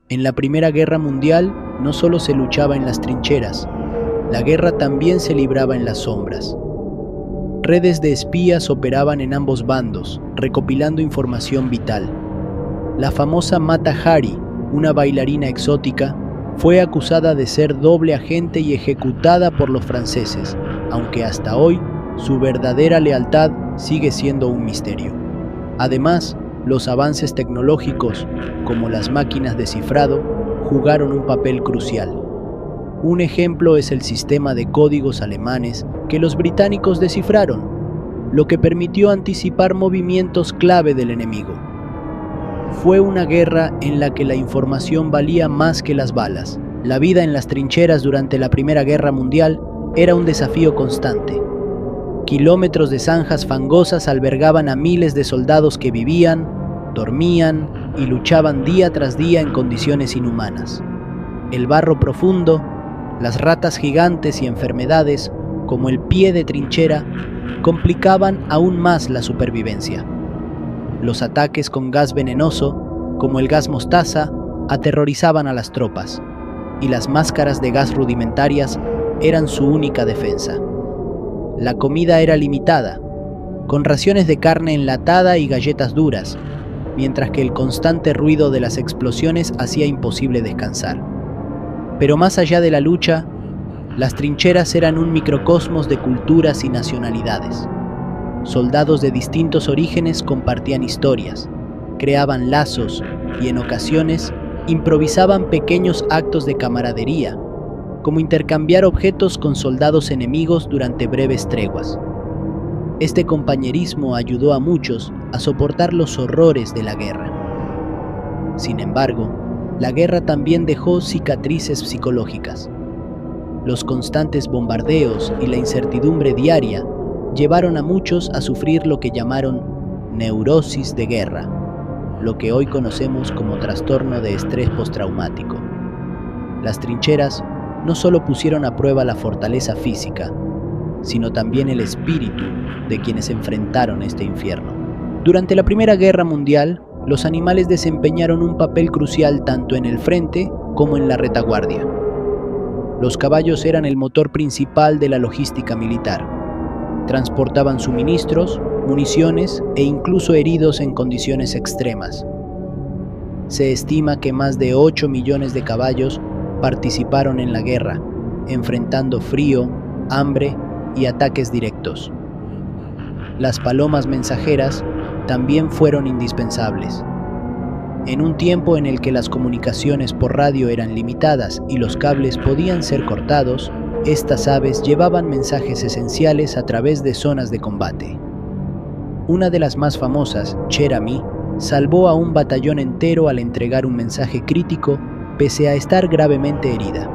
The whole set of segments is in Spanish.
En la Primera Guerra Mundial no solo se luchaba en las trincheras, la guerra también se libraba en las sombras. Redes de espías operaban en ambos bandos, recopilando información vital. La famosa Mata Hari, una bailarina exótica, fue acusada de ser doble agente y ejecutada por los franceses, aunque hasta hoy su verdadera lealtad sigue siendo un misterio. Además, los avances tecnológicos, como las máquinas de cifrado, jugaron un papel crucial. Un ejemplo es el sistema de códigos alemanes que los británicos descifraron, lo que permitió anticipar movimientos clave del enemigo. Fue una guerra en la que la información valía más que las balas. La vida en las trincheras durante la Primera Guerra Mundial era un desafío constante. Kilómetros de zanjas fangosas albergaban a miles de soldados que vivían, dormían y luchaban día tras día en condiciones inhumanas. El barro profundo, las ratas gigantes y enfermedades, como el pie de trinchera, complicaban aún más la supervivencia. Los ataques con gas venenoso, como el gas mostaza, aterrorizaban a las tropas, y las máscaras de gas rudimentarias eran su única defensa. La comida era limitada, con raciones de carne enlatada y galletas duras, mientras que el constante ruido de las explosiones hacía imposible descansar. Pero más allá de la lucha, las trincheras eran un microcosmos de culturas y nacionalidades. Soldados de distintos orígenes compartían historias, creaban lazos y en ocasiones improvisaban pequeños actos de camaradería, como intercambiar objetos con soldados enemigos durante breves treguas. Este compañerismo ayudó a muchos a soportar los horrores de la guerra. Sin embargo, la guerra también dejó cicatrices psicológicas. Los constantes bombardeos y la incertidumbre diaria llevaron a muchos a sufrir lo que llamaron neurosis de guerra, lo que hoy conocemos como trastorno de estrés postraumático. Las trincheras no solo pusieron a prueba la fortaleza física, sino también el espíritu de quienes enfrentaron este infierno. Durante la Primera Guerra Mundial, los animales desempeñaron un papel crucial tanto en el frente como en la retaguardia. Los caballos eran el motor principal de la logística militar. Transportaban suministros, municiones e incluso heridos en condiciones extremas. Se estima que más de 8 millones de caballos participaron en la guerra, enfrentando frío, hambre y ataques directos. Las palomas mensajeras también fueron indispensables. En un tiempo en el que las comunicaciones por radio eran limitadas y los cables podían ser cortados, estas aves llevaban mensajes esenciales a través de zonas de combate. Una de las más famosas, Cherami, salvó a un batallón entero al entregar un mensaje crítico pese a estar gravemente herida.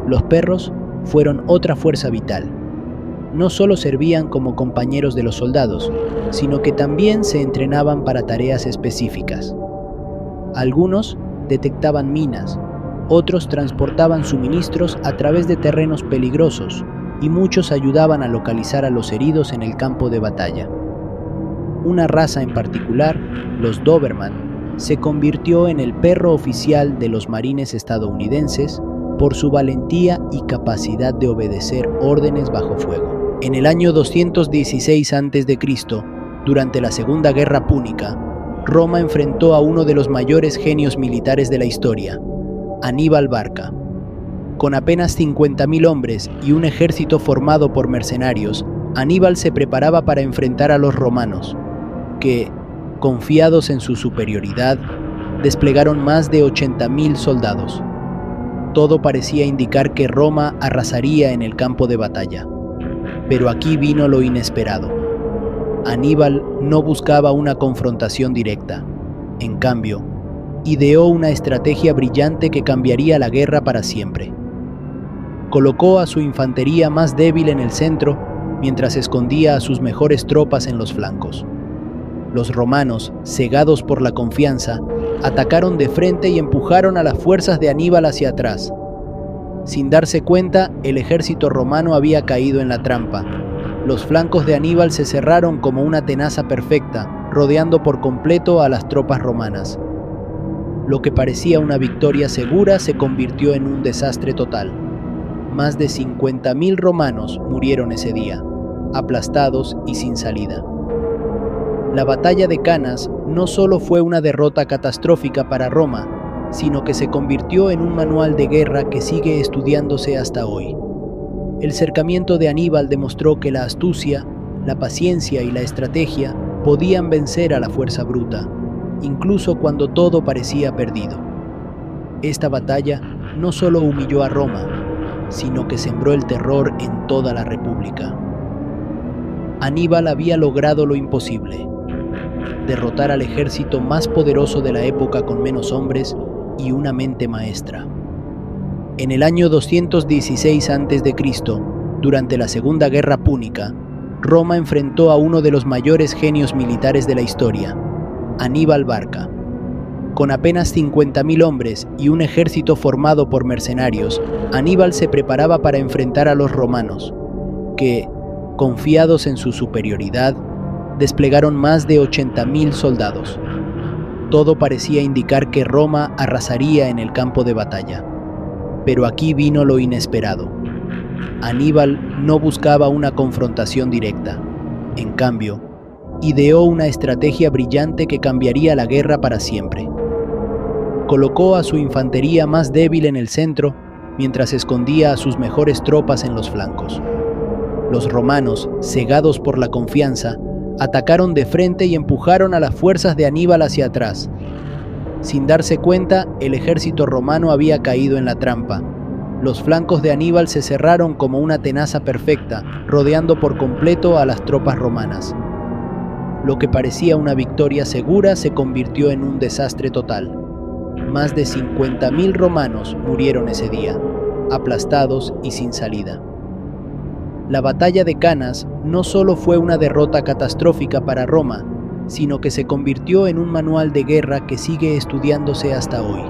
Los perros fueron otra fuerza vital. No solo servían como compañeros de los soldados, sino que también se entrenaban para tareas específicas. Algunos detectaban minas, otros transportaban suministros a través de terrenos peligrosos y muchos ayudaban a localizar a los heridos en el campo de batalla. Una raza en particular, los Doberman, se convirtió en el perro oficial de los marines estadounidenses por su valentía y capacidad de obedecer órdenes bajo fuego. En el año 216 a.C., durante la Segunda Guerra Púnica, Roma enfrentó a uno de los mayores genios militares de la historia, Aníbal Barca. Con apenas 50.000 hombres y un ejército formado por mercenarios, Aníbal se preparaba para enfrentar a los romanos, que, confiados en su superioridad, desplegaron más de 80.000 soldados. Todo parecía indicar que Roma arrasaría en el campo de batalla. Pero aquí vino lo inesperado. Aníbal no buscaba una confrontación directa. En cambio, ideó una estrategia brillante que cambiaría la guerra para siempre. Colocó a su infantería más débil en el centro, mientras escondía a sus mejores tropas en los flancos. Los romanos, cegados por la confianza, atacaron de frente y empujaron a las fuerzas de Aníbal hacia atrás. Sin darse cuenta, el ejército romano había caído en la trampa. Los flancos de Aníbal se cerraron como una tenaza perfecta, rodeando por completo a las tropas romanas. Lo que parecía una victoria segura se convirtió en un desastre total. Más de 50.000 romanos murieron ese día, aplastados y sin salida. La batalla de Canas no solo fue una derrota catastrófica para Roma, sino que se convirtió en un manual de guerra que sigue estudiándose hasta hoy. El cercamiento de Aníbal demostró que la astucia, la paciencia y la estrategia podían vencer a la fuerza bruta, incluso cuando todo parecía perdido. Esta batalla no solo humilló a Roma, sino que sembró el terror en toda la República. Aníbal había logrado lo imposible: derrotar al ejército más poderoso de la época con menos hombres y una mente maestra. En el año 216 a.C., durante la Segunda Guerra Púnica, Roma enfrentó a uno de los mayores genios militares de la historia, Aníbal Barca. Con apenas 50.000 hombres y un ejército formado por mercenarios, Aníbal se preparaba para enfrentar a los romanos, que, confiados en su superioridad, desplegaron más de 80.000 soldados. Todo parecía indicar que Roma arrasaría en el campo de batalla. Pero aquí vino lo inesperado. Aníbal no buscaba una confrontación directa. En cambio, ideó una estrategia brillante que cambiaría la guerra para siempre. Colocó a su infantería más débil en el centro, mientras escondía a sus mejores tropas en los flancos. Los romanos, cegados por la confianza, atacaron de frente y empujaron a las fuerzas de Aníbal hacia atrás. Sin darse cuenta, el ejército romano había caído en la trampa. Los flancos de Aníbal se cerraron como una tenaza perfecta, rodeando por completo a las tropas romanas. Lo que parecía una victoria segura se convirtió en un desastre total. Más de 50.000 romanos murieron ese día, aplastados y sin salida. La batalla de Canas no solo fue una derrota catastrófica para Roma, sino que se convirtió en un manual de guerra que sigue estudiándose hasta hoy.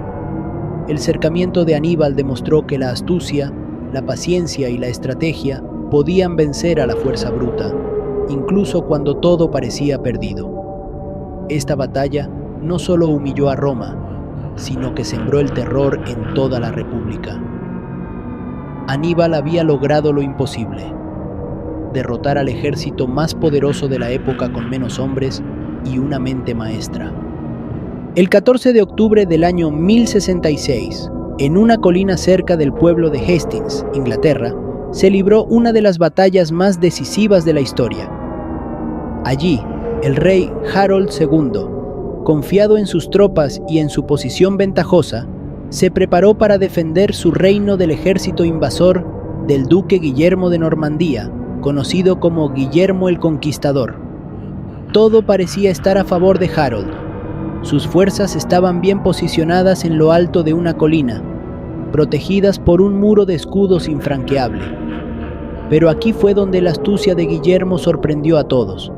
El cercamiento de Aníbal demostró que la astucia, la paciencia y la estrategia podían vencer a la fuerza bruta, incluso cuando todo parecía perdido. Esta batalla no solo humilló a Roma, sino que sembró el terror en toda la República. Aníbal había logrado lo imposible: derrotar al ejército más poderoso de la época con menos hombres y una mente maestra. El 14 de octubre del año 1066, en una colina cerca del pueblo de Hastings, Inglaterra, se libró una de las batallas más decisivas de la historia. Allí, el rey Harold II, confiado en sus tropas y en su posición ventajosa, se preparó para defender su reino del ejército invasor del duque Guillermo de Normandía, conocido como Guillermo el Conquistador. Todo parecía estar a favor de Harold. Sus fuerzas estaban bien posicionadas en lo alto de una colina, protegidas por un muro de escudos infranqueable. Pero aquí fue donde la astucia de Guillermo sorprendió a todos.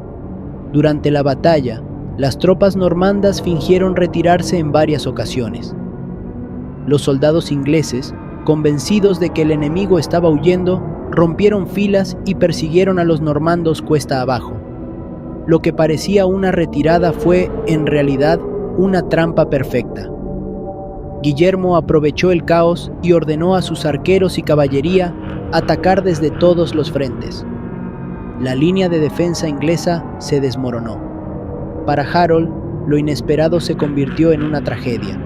Durante la batalla, las tropas normandas fingieron retirarse en varias ocasiones. Los soldados ingleses, convencidos de que el enemigo estaba huyendo, rompieron filas y persiguieron a los normandos cuesta abajo. Lo que parecía una retirada fue, en realidad, una trampa perfecta. Guillermo aprovechó el caos y ordenó a sus arqueros y caballería atacar desde todos los frentes. La línea de defensa inglesa se desmoronó. Para Harold, lo inesperado se convirtió en una tragedia.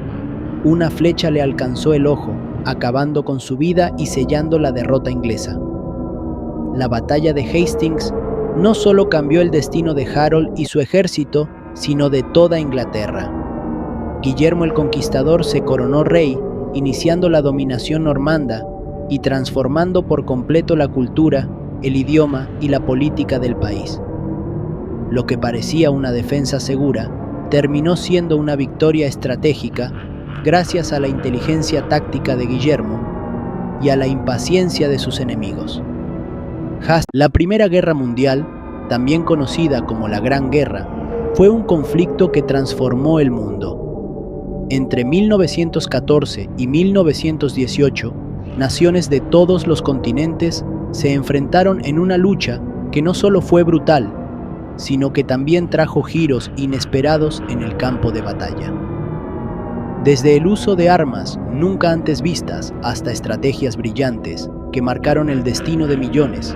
Una flecha le alcanzó el ojo, acabando con su vida y sellando la derrota inglesa. La batalla de Hastings no solo cambió el destino de Harold y su ejército, sino de toda Inglaterra. Guillermo el Conquistador se coronó rey, iniciando la dominación normanda y transformando por completo la cultura, el idioma y la política del país. Lo que parecía una defensa segura, terminó siendo una victoria estratégica gracias a la inteligencia táctica de Guillermo y a la impaciencia de sus enemigos. La Primera Guerra Mundial, también conocida como la Gran Guerra, fue un conflicto que transformó el mundo. Entre 1914 y 1918, naciones de todos los continentes se enfrentaron en una lucha que no solo fue brutal, sino que también trajo giros inesperados en el campo de batalla. Desde el uso de armas nunca antes vistas hasta estrategias brillantes que marcaron el destino de millones,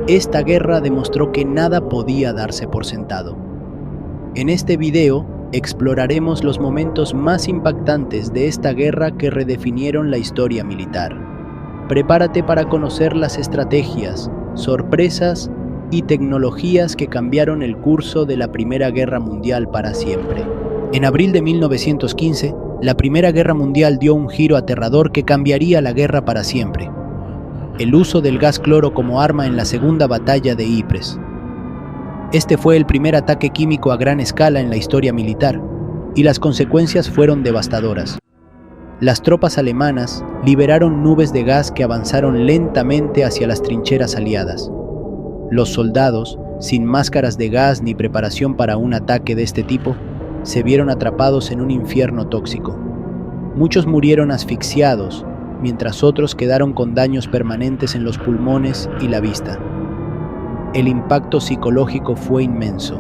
esta guerra demostró que nada podía darse por sentado. En este video exploraremos los momentos más impactantes de esta guerra que redefinieron la historia militar. Prepárate para conocer las estrategias, sorpresas y tecnologías que cambiaron el curso de la Primera Guerra Mundial para siempre. En abril de 1915, la Primera Guerra Mundial dio un giro aterrador que cambiaría la guerra para siempre. El uso del gas cloro como arma en la Segunda Batalla de Ypres. Este fue el primer ataque químico a gran escala en la historia militar, y las consecuencias fueron devastadoras. Las tropas alemanas liberaron nubes de gas que avanzaron lentamente hacia las trincheras aliadas. Los soldados, sin máscaras de gas ni preparación para un ataque de este tipo, se vieron atrapados en un infierno tóxico. Muchos murieron asfixiados, mientras otros quedaron con daños permanentes en los pulmones y la vista. El impacto psicológico fue inmenso.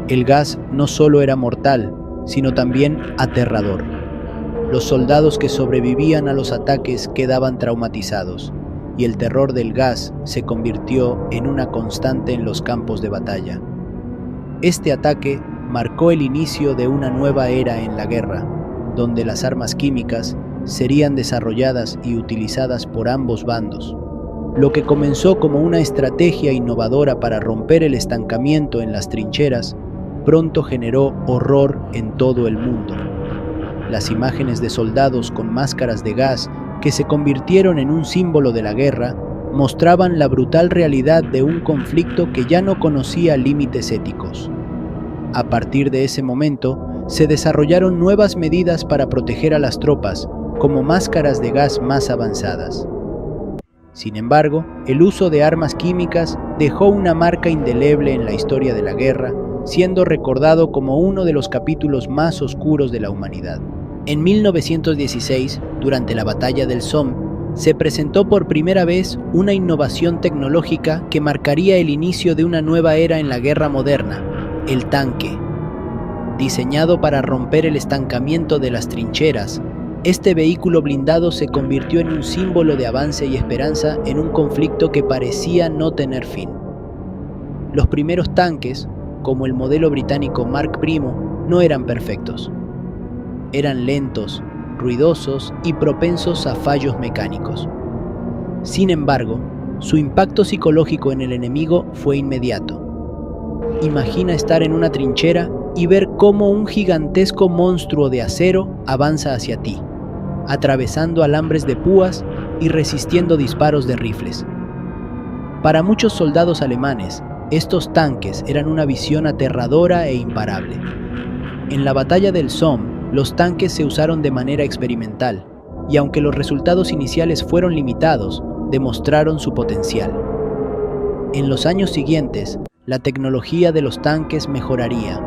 El gas no solo era mortal, sino también aterrador. Los soldados que sobrevivían a los ataques quedaban traumatizados, y el terror del gas se convirtió en una constante en los campos de batalla. Este ataque marcó el inicio de una nueva era en la guerra, donde las armas químicas serían desarrolladas y utilizadas por ambos bandos. Lo que comenzó como una estrategia innovadora para romper el estancamiento en las trincheras, pronto generó horror en todo el mundo. Las imágenes de soldados con máscaras de gas que se convirtieron en un símbolo de la guerra mostraban la brutal realidad de un conflicto que ya no conocía límites éticos. A partir de ese momento, se desarrollaron nuevas medidas para proteger a las tropas, como máscaras de gas más avanzadas. Sin embargo, el uso de armas químicas dejó una marca indeleble en la historia de la guerra, siendo recordado como uno de los capítulos más oscuros de la humanidad. En 1916, durante la Batalla del Somme, se presentó por primera vez una innovación tecnológica que marcaría el inicio de una nueva era en la guerra moderna: el tanque. Diseñado para romper el estancamiento de las trincheras, este vehículo blindado se convirtió en un símbolo de avance y esperanza en un conflicto que parecía no tener fin. Los primeros tanques, como el modelo británico Mark I, no eran perfectos. Eran lentos, ruidosos y propensos a fallos mecánicos. Sin embargo, su impacto psicológico en el enemigo fue inmediato. Imagina estar en una trinchera y ver cómo un gigantesco monstruo de acero avanza hacia ti, atravesando alambres de púas y resistiendo disparos de rifles. Para muchos soldados alemanes, estos tanques eran una visión aterradora e imparable. En la batalla del Somme, los tanques se usaron de manera experimental, y aunque los resultados iniciales fueron limitados, demostraron su potencial. En los años siguientes, la tecnología de los tanques mejoraría,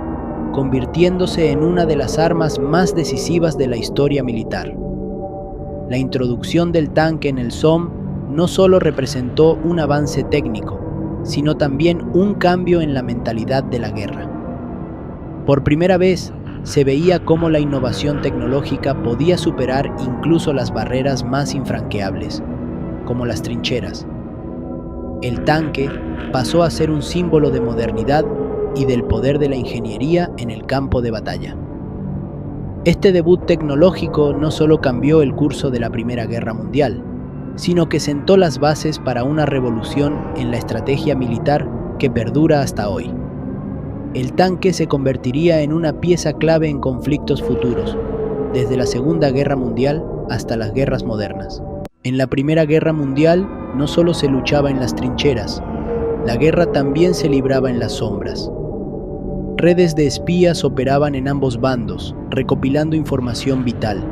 convirtiéndose en una de las armas más decisivas de la historia militar. La introducción del tanque en el Somme no solo representó un avance técnico, sino también un cambio en la mentalidad de la guerra. Por primera vez, se veía cómo la innovación tecnológica podía superar incluso las barreras más infranqueables, como las trincheras. El tanque pasó a ser un símbolo de modernidad y del poder de la ingeniería en el campo de batalla. Este debut tecnológico no solo cambió el curso de la Primera Guerra Mundial, sino que sentó las bases para una revolución en la estrategia militar que perdura hasta hoy. El tanque se convertiría en una pieza clave en conflictos futuros, desde la Segunda Guerra Mundial hasta las guerras modernas. En la Primera Guerra Mundial no solo se luchaba en las trincheras, la guerra también se libraba en las sombras. Redes de espías operaban en ambos bandos, recopilando información vital.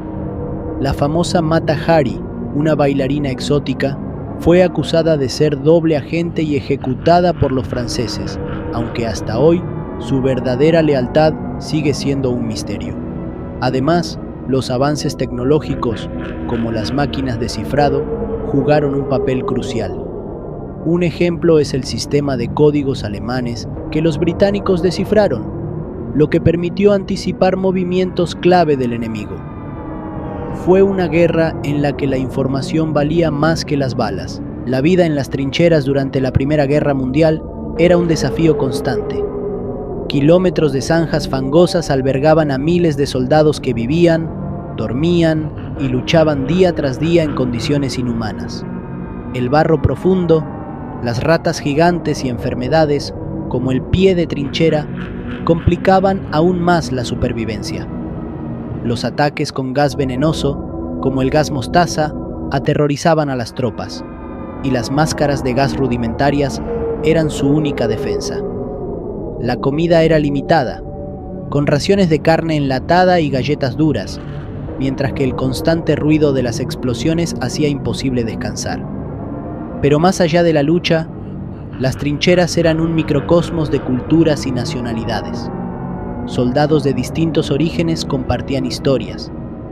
La famosa Mata Hari, una bailarina exótica, fue acusada de ser doble agente y ejecutada por los franceses, aunque hasta hoy su verdadera lealtad sigue siendo un misterio. Además, los avances tecnológicos, como las máquinas de cifrado, jugaron un papel crucial. Un ejemplo es el sistema de códigos alemanes que los británicos descifraron, lo que permitió anticipar movimientos clave del enemigo. Fue una guerra en la que la información valía más que las balas. La vida en las trincheras durante la Primera Guerra Mundial era un desafío constante. Kilómetros de zanjas fangosas albergaban a miles de soldados que vivían, dormían y luchaban día tras día en condiciones inhumanas. El barro profundo, las ratas gigantes y enfermedades, como el pie de trinchera, complicaban aún más la supervivencia. Los ataques con gas venenoso, como el gas mostaza, aterrorizaban a las tropas, y las máscaras de gas rudimentarias eran su única defensa. La comida era limitada, con raciones de carne enlatada y galletas duras, mientras que el constante ruido de las explosiones hacía imposible descansar. Pero más allá de la lucha, las trincheras eran un microcosmos de culturas y nacionalidades. Soldados de distintos orígenes compartían historias,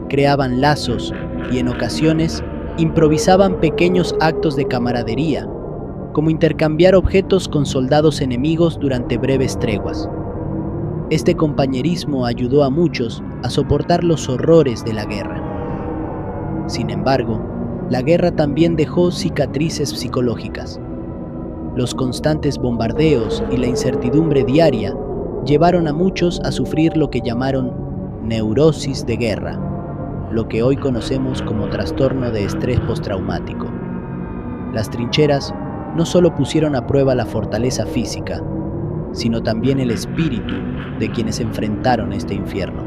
creaban lazos y en ocasiones improvisaban pequeños actos de camaradería, como intercambiar objetos con soldados enemigos durante breves treguas. Este compañerismo ayudó a muchos a soportar los horrores de la guerra. Sin embargo, la guerra también dejó cicatrices psicológicas. Los constantes bombardeos y la incertidumbre diaria llevaron a muchos a sufrir lo que llamaron neurosis de guerra, lo que hoy conocemos como trastorno de estrés postraumático. Las trincheras no solo pusieron a prueba la fortaleza física, sino también el espíritu de quienes enfrentaron este infierno.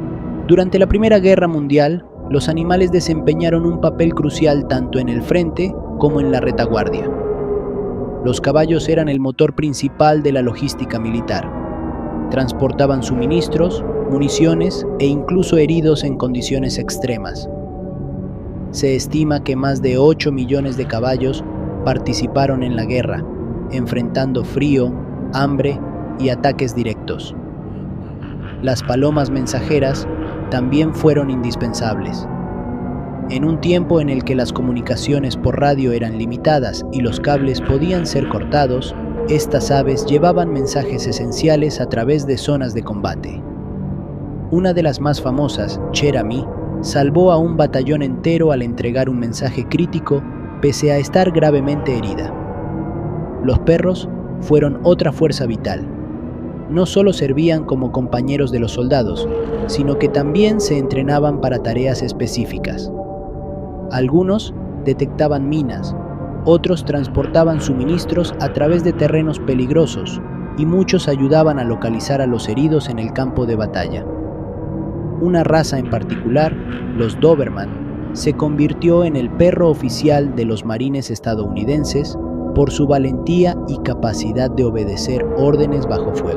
Durante la Primera Guerra Mundial, los animales desempeñaron un papel crucial tanto en el frente como en la retaguardia. Los caballos eran el motor principal de la logística militar. Transportaban suministros, municiones e incluso heridos en condiciones extremas. Se estima que más de 8 millones de caballos participaron en la guerra, enfrentando frío, hambre y ataques directos. Las palomas mensajeras también fueron indispensables. En un tiempo en el que las comunicaciones por radio eran limitadas y los cables podían ser cortados, estas aves llevaban mensajes esenciales a través de zonas de combate. Una de las más famosas, Cherami, salvó a un batallón entero al entregar un mensaje crítico pese a estar gravemente herida. Los perros fueron otra fuerza vital. No solo servían como compañeros de los soldados, sino que también se entrenaban para tareas específicas. Algunos detectaban minas, otros transportaban suministros a través de terrenos peligrosos y muchos ayudaban a localizar a los heridos en el campo de batalla. Una raza en particular, los Doberman, se convirtió en el perro oficial de los marines estadounidenses por su valentía y capacidad de obedecer órdenes bajo fuego.